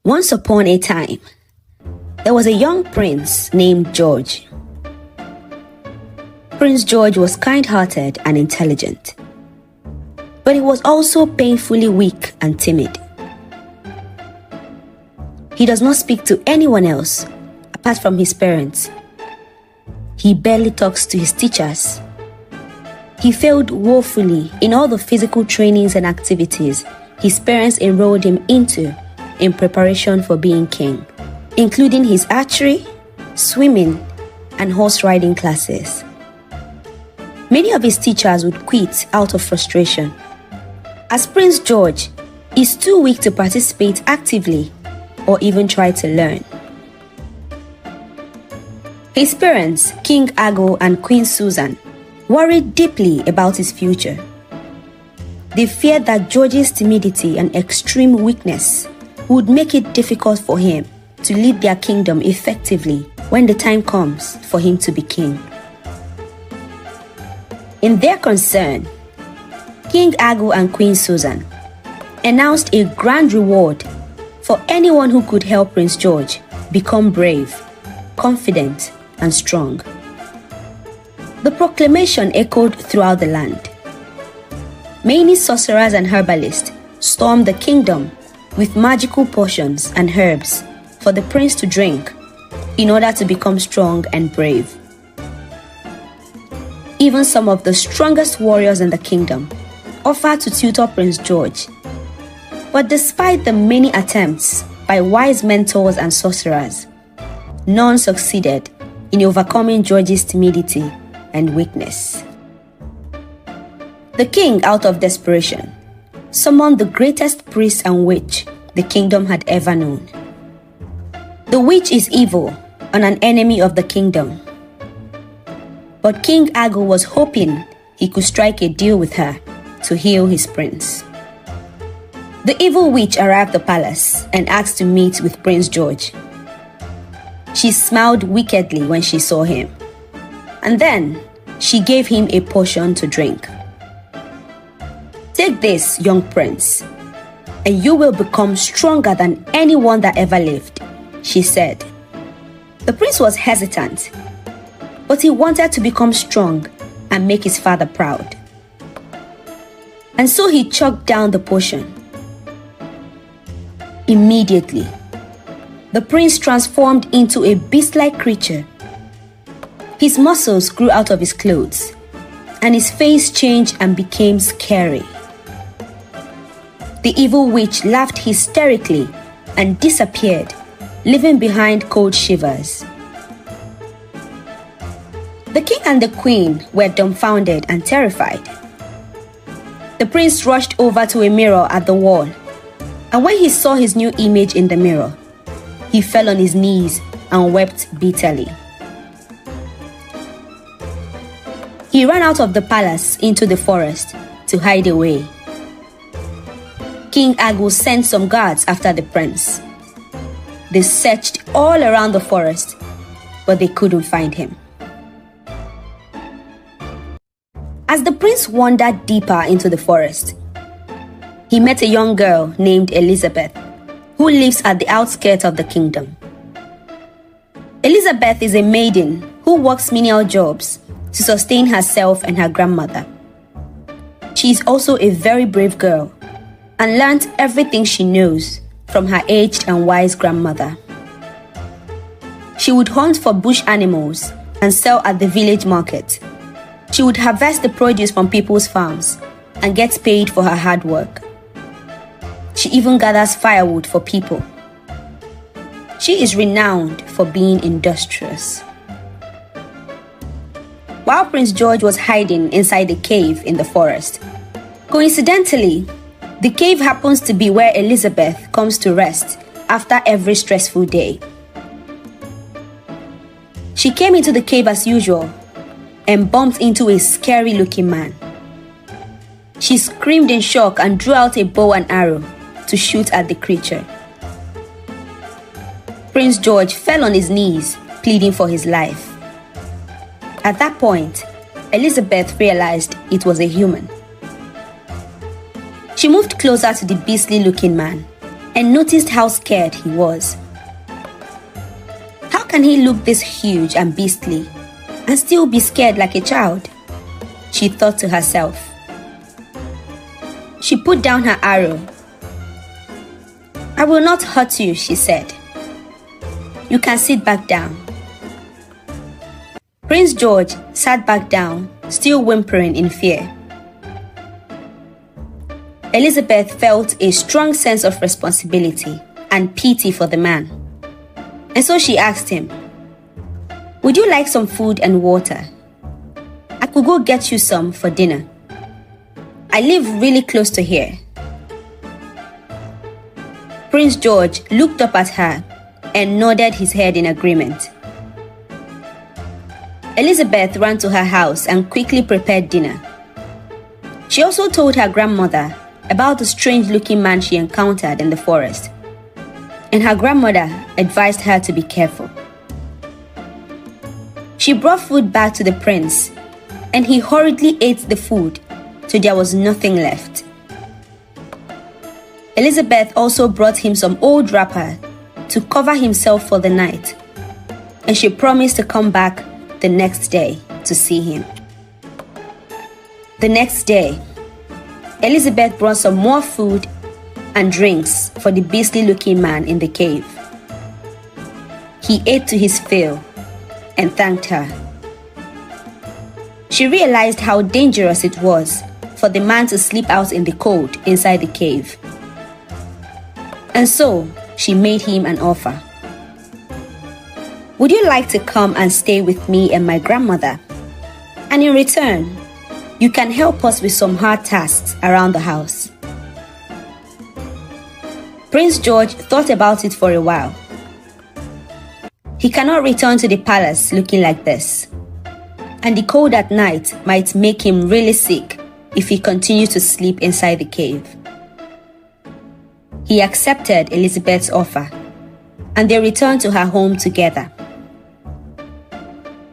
Once upon a time, there was a young prince named George. Prince George was kind-hearted and intelligent, but he was also painfully weak and timid. He does not speak to anyone else apart from his parents. He barely talks to his teachers. He failed woefully in all the physical trainings and activities his parents enrolled him into in preparation for being king, including his archery, swimming, and horse riding classes. Many of his teachers would quit out of frustration, as Prince George is too weak to participate actively or even try to learn. His parents, King Ago and Queen Susan, worried deeply about his future. They feared that George's timidity and extreme weakness would make it difficult for him to lead their kingdom effectively when the time comes for him to be king. In their concern, King Ago and Queen Susan announced a grand reward for anyone who could help Prince George become brave, confident, and strong. The proclamation echoed throughout the land. Many sorcerers and herbalists stormed the kingdom with magical potions and herbs for the prince to drink in order to become strong and brave. Even some of the strongest warriors in the kingdom offered to tutor Prince George. But despite the many attempts by wise mentors and sorcerers, none succeeded in overcoming George's timidity and weakness. The king, out of desperation, summoned the greatest priest and witch the kingdom had ever known. The witch is evil and an enemy of the kingdom. But King Ago was hoping he could strike a deal with her to heal his prince. The evil witch arrived at the palace and asked to meet with Prince George. She smiled wickedly when she saw him, and then she gave him a potion to drink. "Take this, young prince, and you will become stronger than anyone that ever lived," she said. The prince was hesitant, but he wanted to become strong and make his father proud. And so he chugged down the potion. Immediately, the prince transformed into a beast-like creature. His muscles grew out of his clothes, and his face changed and became scary. The evil witch laughed hysterically and disappeared, leaving behind cold shivers. The king and the queen were dumbfounded and terrified. The prince rushed over to a mirror at the wall, and when he saw his new image in the mirror, he fell on his knees and wept bitterly. He ran out of the palace into the forest to hide away. King Ago sent some guards after the prince. They searched all around the forest, but they couldn't find him. As the prince wandered deeper into the forest, he met a young girl named Elizabeth, who lives at the outskirts of the kingdom. Elizabeth is a maiden who works menial jobs to sustain herself and her grandmother. She is also a very brave girl and learned everything she knows from her aged and wise grandmother. She would hunt for bush animals and sell at the village market. She would harvest the produce from people's farms and gets paid for her hard work. She even gathers firewood for people. She is renowned for being industrious. While Prince George was hiding inside a cave in the forest, coincidentally, the cave happens to be where Elizabeth comes to rest after every stressful day. She came into the cave as usual and bumped into a scary-looking man. She screamed in shock and drew out a bow and arrow to shoot at the creature. Prince George fell on his knees, pleading for his life. At that point, Elizabeth realized it was a human. She moved closer to the beastly-looking man and noticed how scared he was. How can he look this huge and beastly and still be scared like a child? She thought to herself. She put down her arrow. I will not hurt you, she said. You can sit back down. Prince George sat back down, still whimpering in fear. Elizabeth felt a strong sense of responsibility and pity for the man. And so she asked him, would you like some food and water? I could go get you some for dinner. I live really close to here. Prince George looked up at her and nodded his head in agreement. Elizabeth ran to her house and quickly prepared dinner. She also told her grandmother about the strange-looking man she encountered in the forest, and her grandmother advised her to be careful. She brought food back to the prince, and he hurriedly ate the food till there was nothing left. Elizabeth also brought him some old wrapper to cover himself for the night, and she promised to come back the next day to see him. The next day, Elizabeth brought some more food and drinks for the beastly-looking man in the cave. He ate to his fill and thanked her. She realized how dangerous it was for the man to sleep out in the cold inside the cave. And so, she made him an offer. Would you like to come and stay with me and my grandmother? And in return, you can help us with some hard tasks around the house. Prince George thought about it for a while. He cannot return to the palace looking like this, and the cold at night might make him really sick if he continues to sleep inside the cave. He accepted Elizabeth's offer, and they returned to her home together.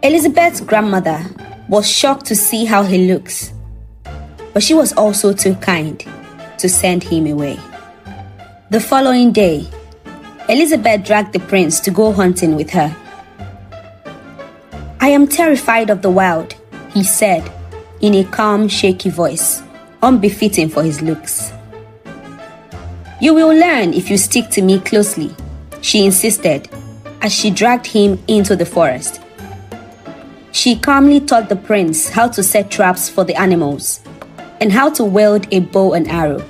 Elizabeth's grandmother was shocked to see how he looks, but she was also too kind to send him away. The following day, Elizabeth dragged the prince to go hunting with her. I am terrified of the wild, he said in a calm, shaky voice, unbefitting for his looks. You will learn if you stick to me closely, she insisted as she dragged him into the forest. She calmly taught the prince how to set traps for the animals and how to wield a bow and arrow.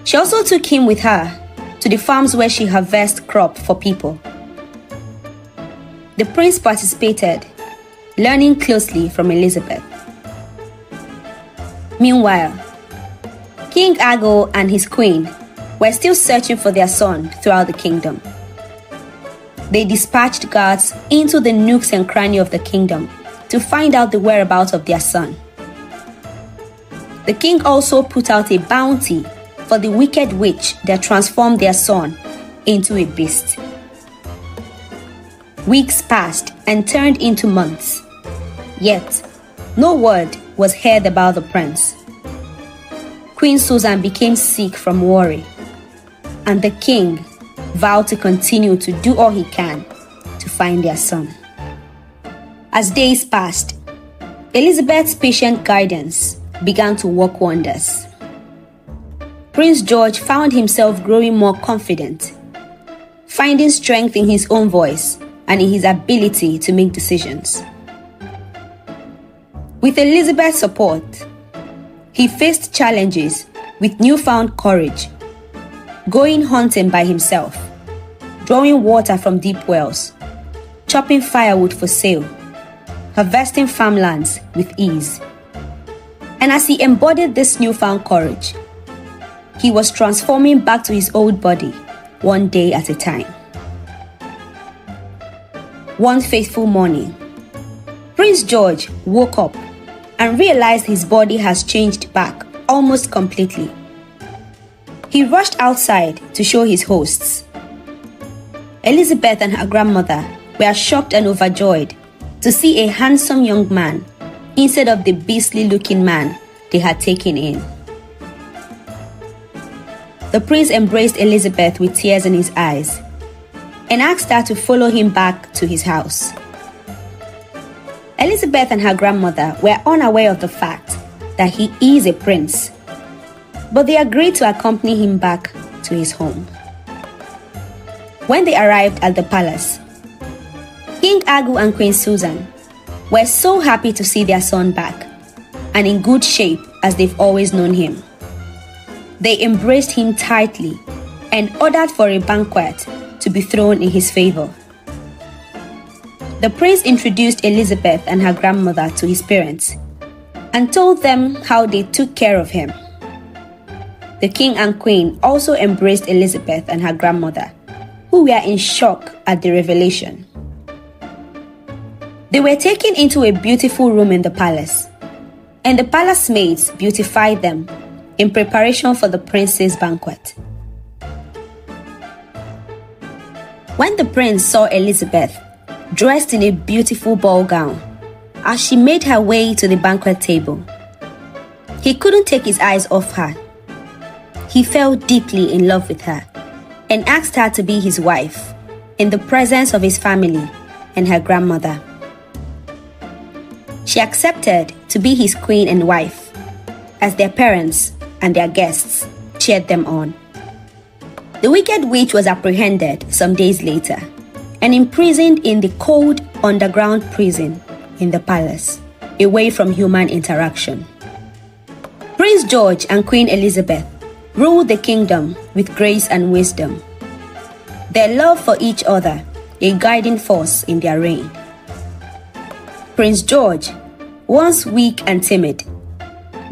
She also took him with her to the farms where she harvests crop for people. The prince participated, learning closely from Elizabeth. Meanwhile, King Argo and his queen were still searching for their son throughout the kingdom. They dispatched guards into the nooks and crannies of the kingdom to find out the whereabouts of their son. The king also put out a bounty for the wicked witch that transformed their son into a beast. Weeks passed and turned into months, yet no word was heard about the prince. Queen Susan became sick from worry, and the king vowed to continue to do all he can to find their son. As days passed, Elizabeth's patient guidance began to work wonders. Prince George found himself growing more confident, finding strength in his own voice and in his ability to make decisions. With Elizabeth's support, he faced challenges with newfound courage, going hunting by himself, drawing water from deep wells, chopping firewood for sale, harvesting farmlands with ease. And as he embodied this newfound courage, he was transforming back to his old body, one day at a time. One fateful morning, Prince George woke up and realized his body has changed back almost completely. He rushed outside to show his hosts. Elizabeth and her grandmother were shocked and overjoyed to see a handsome young man instead of the beastly-looking man they had taken in. the prince embraced Elizabeth with tears in his eyes and asked her to follow him back to his house. Elizabeth and her grandmother were unaware of the fact that he is a prince, but they agreed to accompany him back to his home. When they arrived at the palace, King Agu and Queen Susan were so happy to see their son back and in good shape as they've always known him. They embraced him tightly and ordered for a banquet to be thrown in his favor. The prince introduced Elizabeth and her grandmother to his parents and told them how they took care of him. The king and queen also embraced Elizabeth and her grandmother, who were in shock at the revelation. They were taken into a beautiful room in the palace, and the palace maids beautified them in preparation for the prince's banquet. When the prince saw Elizabeth dressed in a beautiful ball gown as she made her way to the banquet table, he couldn't take his eyes off her. He fell deeply in love with her and asked her to be his wife in the presence of his family and her grandmother. She accepted to be his queen and wife as their parents and their guests cheered them on. The wicked witch was apprehended some days later and imprisoned in the cold underground prison in the palace, away from human interaction. Prince George and Queen Elizabeth ruled the kingdom with grace and wisdom, their love for each other a guiding force in their reign. Prince George, once weak and timid,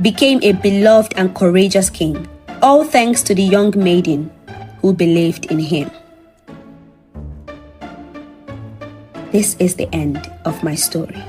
became a beloved and courageous king, all thanks to the young maiden who believed in him. This is the end of my story.